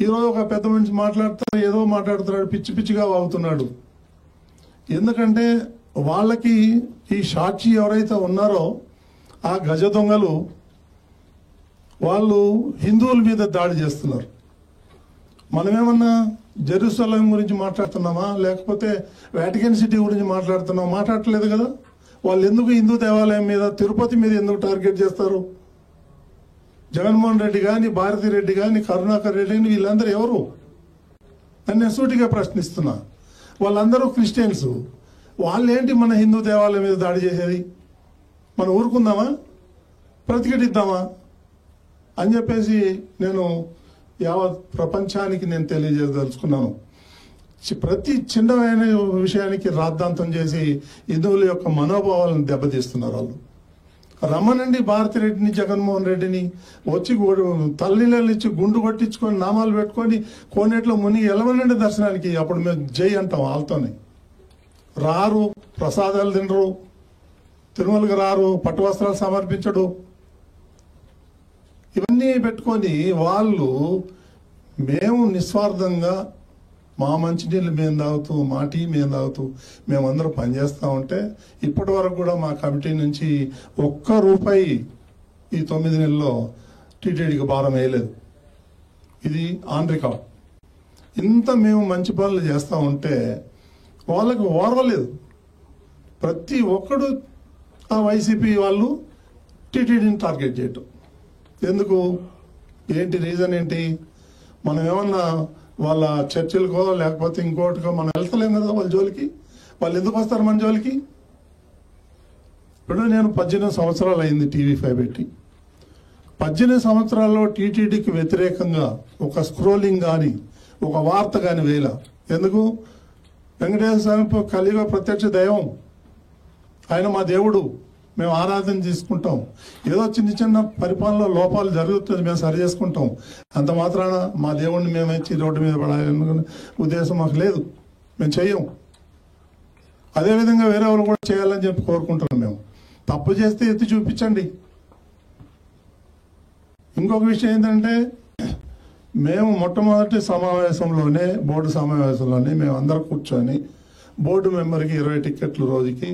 ఈరోజు ఒక పెద్ద మనిషి ఏదో మాట్లాడుతున్నాడు, పిచ్చి పిచ్చిగా వాగుతున్నాడు. ఎందుకంటే వాళ్ళకి ఈ సాక్షి ఎవరైతే ఉన్నారో ఆ గజ దొంగలు వాళ్ళు హిందువుల మీద దాడి చేస్తున్నారు. మనమేమన్నా జెరూసలేం గురించి మాట్లాడుతున్నామా, లేకపోతే వాటికన్ సిటీ గురించి మాట్లాడుతున్నామా? మాట్లాడట్లేదు కదా. వాళ్ళు ఎందుకు హిందూ దేవాలయం మీద, తిరుపతి మీద ఎందుకు టార్గెట్ చేస్తారు? జగన్మోహన్ రెడ్డి కానీ, భారతిరెడ్డి కానీ, కరుణాకర్ రెడ్డి కానీ వీళ్ళందరూ ఎవరు అని నేను సూటిగా ప్రశ్నిస్తున్నా. వాళ్ళందరూ క్రిస్టియన్స్. వాళ్ళేంటి మన హిందూ దేవాలయం మీద దాడి చేసేది? మనం ఊరుకుందామా, ప్రతిఘటిద్దామా అని చెప్పేసి నేను యావత్ ప్రపంచానికి నేను తెలియజేయదలుచుకున్నాను. ప్రతి చిన్నమైన విషయానికి రాద్ధాంతం చేసి హిందువుల యొక్క మనోభావాలను దెబ్బతీస్తున్నారు వాళ్ళు. రమ్మనండి భారతిరెడ్డిని, జగన్మోహన్ రెడ్డిని వచ్చి తల్లిళ్ళు ఇచ్చి గుండు కొట్టించుకొని నామాలు పెట్టుకొని కోనేట్లో మునిగి ఎలవనండి దర్శనానికి. అప్పుడు మేము జై అంటాం. వాళ్ళతోనే రారు, ప్రసాదాలు తినరు, తిరుమలకి రారు, పట్టు వస్త్రాలు సమర్పించడు. ఇవన్నీ పెట్టుకొని వాళ్ళు మేము నిస్వార్థంగా మా మంచినీళ్ళు మేము తాగుతూ, మా టీ మేము తాగుతూ మేమందరం పనిచేస్తూ ఉంటే ఇప్పటి వరకు కూడా మా కమిటీ నుంచి ₹1 ఈ 9 నెలల్లో టీటీడీకి భారం వేయలేదు. ఇది ఆన్ రికార్డ్. ఇంత మేము మంచి పనులు చేస్తూ ఉంటే వాళ్ళకి ఓర్వలేదు. ప్రతి ఒక్కడు ఆ వైసీపీ వాళ్ళు టీటీడీని టార్గెట్ చేయటం ఎందుకు? ఏంటి రీజన్ ఏంటి? మనం ఏమన్నా వాళ్ళ చర్చిలకో లేకపోతే ఇంకోటికో మనం వెళ్తలేం కదా వాళ్ళ జోలికి. వాళ్ళు ఎందుకు వస్తారు మన జోలికి? ఇప్పుడు నేను 18 సంవత్సరాలు అయింది టీవీ5 పెట్టి. 18 సంవత్సరాల్లో టీటీడీకి వ్యతిరేకంగా ఒక స్క్రోలింగ్ కానీ ఒక వార్త కానీ వేయలా. ఎందుకు? వెంకటేశ్వర స్వామి కలియుగ ప్రత్యక్ష దైవం, ఆయన మా దేవుడు, మేము ఆరాధన చేసుకుంటాం. ఏదో చిన్న చిన్న పరిపాలనలో లోపాలు జరుగుతుంది, మేము సరి చేసుకుంటాం. అంత మాత్రాన మా దేవుడిని మేము ఇచ్చి రోడ్డు మీద పడాలనుకునే ఉద్దేశం మాకు లేదు. మేము చెయ్యం. అదేవిధంగా వేరే వాళ్ళు కూడా చేయాలని చెప్పి కోరుకుంటున్నాం. మేము తప్పు చేస్తే ఎత్తి చూపించండి. ఇంకొక విషయం ఏంటంటే, మేము మొట్టమొదటి సమావేశంలోనే, బోర్డు సమావేశంలోనే మేము అందరం కూర్చొని బోర్డు మెంబర్కి 20 టికెట్లు రోజుకి,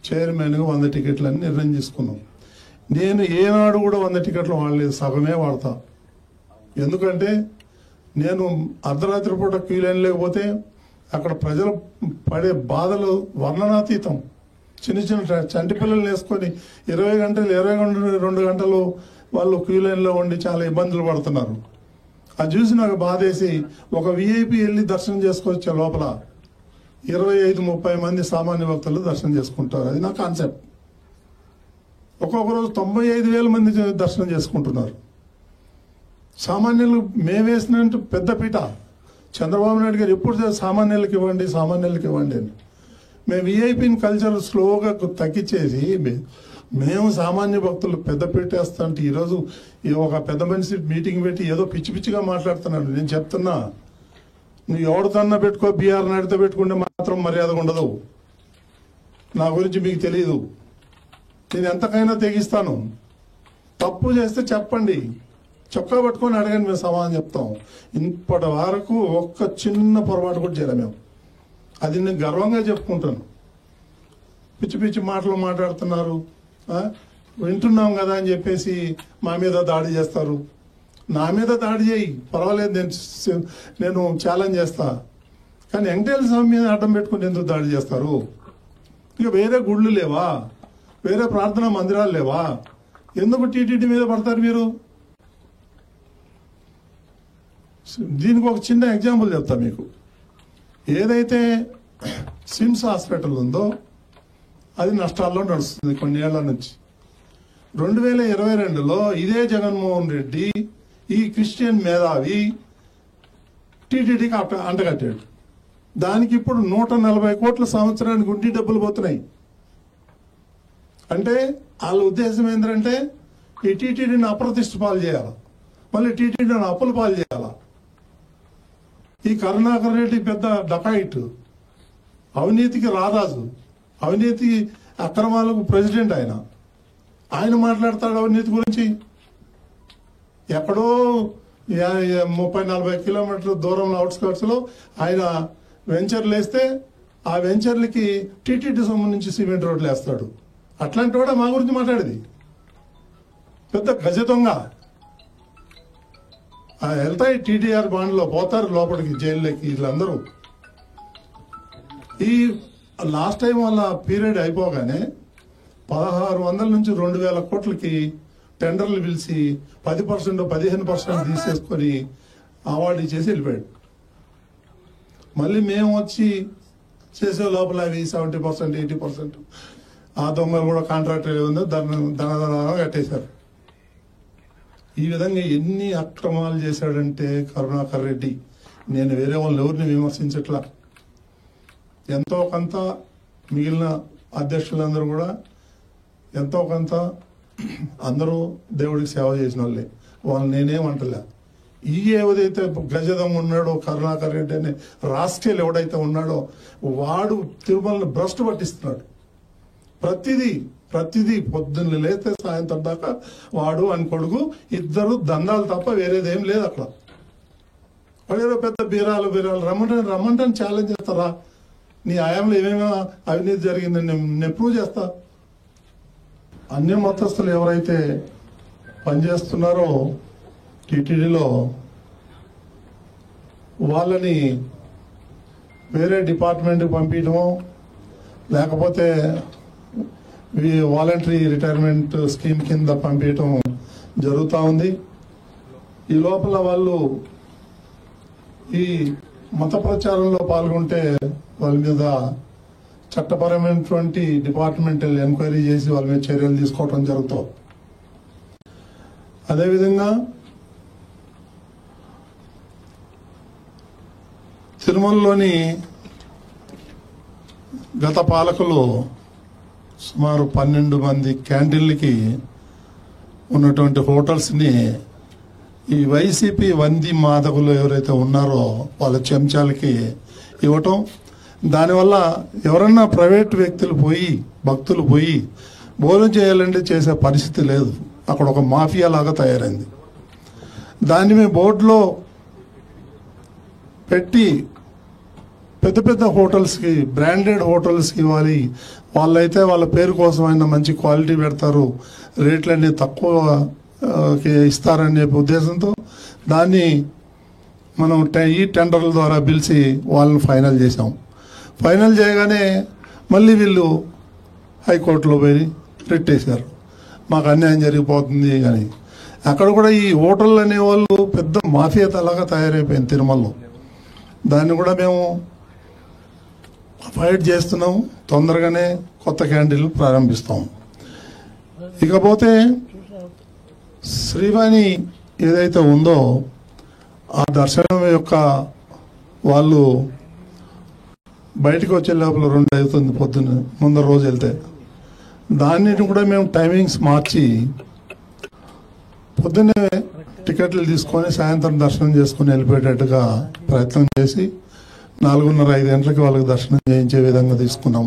చైర్మన్గా 100 టికెట్లు అని నిర్ణయం చేసుకున్నాం. నేను ఏనాడు కూడా 100 టికెట్లు వాడలేదు, సగమే వాడతా. ఎందుకంటే నేను అర్ధరాత్రి పూట క్యూ లైన్ లేకపోతే అక్కడ ప్రజలు పడే బాధలు వర్ణనాతీతం. చిన్న చిన్న చంటి పిల్లలు వేసుకొని 20 గంటలు 22 గంటలు వాళ్ళు క్యూ లైన్లో ఉండి చాలా ఇబ్బందులు పడుతున్నారు. అది చూసి నాకు బాధేసి ఒక విఐపి వెళ్ళి దర్శనం చేసుకొచ్చే లోపల 25-30 మంది సామాన్య భక్తులు దర్శనం చేసుకుంటారు. అది నా కాన్సెప్ట్. ఒక్కొక్క రోజు 95,000 మంది దర్శనం చేసుకుంటున్నారు. సామాన్యులు మేము వేసినట్టు పెద్ద పీట. చంద్రబాబు నాయుడు గారు ఎప్పుడు సామాన్యులకు ఇవ్వండి, సామాన్యులకు ఇవ్వండి అని. మేము విఐపిని కల్చర్ స్లోగా తగ్గించేసి మేము సామాన్య భక్తులు పెద్ద పెట్టేస్తాంటే ఈరోజు ఒక పెద్ద మనిషి మీటింగ్ పెట్టి ఏదో పిచ్చి పిచ్చిగా మాట్లాడుతున్నాడు. నేను చెప్తున్నా, నువ్వు ఎవరిదన్నా పెట్టుకో, బీఆర్ నాయుడుతో పెట్టుకుంటే మాత్రం మర్యాద ఉండదు. నా గురించి మీకు తెలియదు. నేను ఎంతకైనా తెగిస్తాను. తప్పు చేస్తే చెప్పండి, చొక్కా పట్టుకొని అడగండి, మేము సమాధానం చెప్తాం. ఇప్పటి వరకు ఒక్క చిన్న పొరపాటు కూడా చేయలే మేము. అది నేను గర్వంగా చెప్పుకుంటాను. పిచ్చి పిచ్చి మాటలు మాట్లాడుతున్నారు, వింటున్నాం కదా అని చెప్పేసి మా మీద దాడి చేస్తారు. నా మీద దాడి చేయి, పర్వాలేదు, నేను ఛాలెంజ్ చేస్తా. కానీ వెంకటేశ్వర స్వామి మీద అడ్డం పెట్టుకుని ఎందుకు దాడి చేస్తారు? ఇక వేరే గుళ్ళు లేవా? వేరే ప్రార్థనా మందిరాలు లేవా? ఎందుకు టీటీడీ మీద పడతారు మీరు? దీనికి ఒక చిన్న ఎగ్జాంపుల్ చెప్తా మీకు. ఏదైతే సిమ్స్ హాస్పిటల్ ఉందో అది నష్టాల్లో నడుస్తుంది కొన్ని ఏళ్ల నుంచి. 2022లో ఇదే జగన్మోహన్ రెడ్డి ఈ క్రిస్టియన్ మేధావి టీటీడీకి అంటగట్టాడు. దానికి ఇప్పుడు 140 కోట్ల సంవత్సరానికి గుండి డబ్బులు పోతున్నాయి. అంటే వాళ్ళ ఉద్దేశం ఏంటంటే ఈ టీటీడీని అప్రతిష్ట పాలు చేయాలి, మళ్ళీ టీటీడీని అప్పుల పాలు చేయాలా. ఈ కరుణాకర్ రెడ్డి పెద్ద డకాయిట్, అవినీతికి రారాజు, అవినీతి అక్రమాలకు ప్రెసిడెంట్. ఆయన మాట్లాడతాడు అవినీతి గురించి. ఎక్కడో 30-40 కిలోమీటర్ల దూరంలో అవుట్స్కర్ట్స్ లో ఆయన వెంచర్లు వేస్తే ఆ వెంచర్లకి టీటీడీ సొమ్ము నుంచి సిమెంట్ రోడ్లు వేస్తాడు. అట్లాంటి వాడే మా గురించి మాట్లాడేది. పెద్ద గజ దొంగ. వెళ్తాయి టీటీఆర్ బాండ్లో, పోతారు లోపలికి జైల్లోకి వీళ్ళందరూ. ఈ లాస్ట్ టైం వాళ్ళ పీరియడ్ అయిపోగానే 1600 నుంచి 2000 కోట్లకి టెండర్లు పిలిచి 10% 15% తీసేసుకొని అవార్డు ఇచ్చేసి వెళ్ళిపోయాడు. మళ్ళీ మేము వచ్చి చేసే లోపల అవి 70% 80% ఆ దొంగలు కూడా కాంట్రాక్టర్ ఏముందో ధనధనంగా కట్టేశారు. ఈ విధంగా ఎన్ని అక్రమాలు చేశాడంటే కరుణాకర్ రెడ్డి. నేను వేరే వాళ్ళని ఎవరిని విమర్శించట్లా. ఎంతో కొంత మిగిలిన అధ్యక్షులందరూ కూడా ఎంతో కొంత అందరూ దేవుడికి సేవ చేసిన వాళ్ళే. వాళ్ళు నేనేమంటలే. ఈ ఏదైతే గజదం ఉన్నాడో కరుణాకర్ రెడ్డి అనే రాస్కెల్ ఎవడైతే ఉన్నాడో వాడు తిరుమలని భ్రష్టు పట్టిస్తున్నాడు. ప్రతిదీ పొద్దున్న లేస్తే సాయంత్రం దాకా వాడు అని కొడుకు ఇద్దరు దందాలు తప్ప వేరేదేం లేదు అక్కడ. వాడు పెద్ద బీరాలు రమ్మంటే ఛాలెంజ్ చేస్తారా? నీ ఆయంలో ఏమేమో అవినీతి జరిగిందని నేను ప్రూవ్ చేస్తా. అన్ని మతస్థులు ఎవరైతే పనిచేస్తున్నారో టీటీడీలో వాళ్ళని వేరే డిపార్ట్మెంట్కి పంపించడమో లేకపోతే వాలంటరీ రిటైర్మెంట్ స్కీమ్ కింద పంపించడం జరుగుతూ ఉంది. ఈ లోపల వాళ్ళు ఈ మత ప్రచారంలో పాల్గొంటే వాళ్ళ మీద చట్టపరమైనటువంటి డిపార్ట్మెంటల్ ఎంక్వైరీ చేసి వాళ్ళ మీద చర్యలు తీసుకోవడం జరుగుతుంది. అదేవిధంగా తిరుమలలోని గత పాలకులు సుమారు 12 మంది క్యాంటీన్లకి ఉన్నటువంటి హోటల్స్ని ఈ వైసీపీ వంది మాదకులు ఎవరైతే ఉన్నారో వాళ్ళ చెంచాలకి ఇవ్వటం. దానివల్ల ఎవరన్నా ప్రైవేట్ వ్యక్తులు భక్తులు పోయి భోజనం చేయాలంటే చేసే పరిస్థితి లేదు. అక్కడ ఒక మాఫియా లాగా తయారైంది. దాన్ని మేము బోర్డులో పెట్టి పెద్ద హోటల్స్కి, బ్రాండెడ్ హోటల్స్కి ఇవ్వాలి. వాళ్ళైతే వాళ్ళ పేరు కోసం అయినా మంచి క్వాలిటీ పెడతారు, రేట్లన్నీ తక్కువ ఇస్తారనే ఉద్దేశంతో దాన్ని మనం ఈ టెండర్ల ద్వారా పిలిచి వాళ్ళని ఫైనల్ చేసాం. ఫైనల్ చేయగానే మళ్ళీ వీళ్ళు హైకోర్టులో పోయి రిట్ వేశారు. మాకు అన్యాయం జరిగిపోతుంది అని. అక్కడ కూడా ఈ హోటళ్ళు అనేవాళ్ళు పెద్ద మాఫియా తలాగా తయారైపోయింది తిరుమలలో. దాన్ని కూడా మేము ఫైట్ చేస్తున్నాము. తొందరగానే కొత్త క్యాంటీన్లు ప్రారంభిస్తాం. ఇకపోతే శ్రీవాణి ఏదైతే ఉందో ఆ దర్శనం యొక్క వాళ్ళు బయటకు వచ్చే లోపల 2 అవుతుంది పొద్దున్న ముందర రోజు వెళ్తే. దాన్ని కూడా మేము టైమింగ్స్ మార్చి పొద్దున్నే టికెట్లు తీసుకొని సాయంత్రం దర్శనం చేసుకుని వెళ్ళిపోయేటట్టుగా ప్రయత్నం చేసి 4:30-5 గంటలకి వాళ్ళకి దర్శనం చేయించే విధంగా తీసుకున్నాం.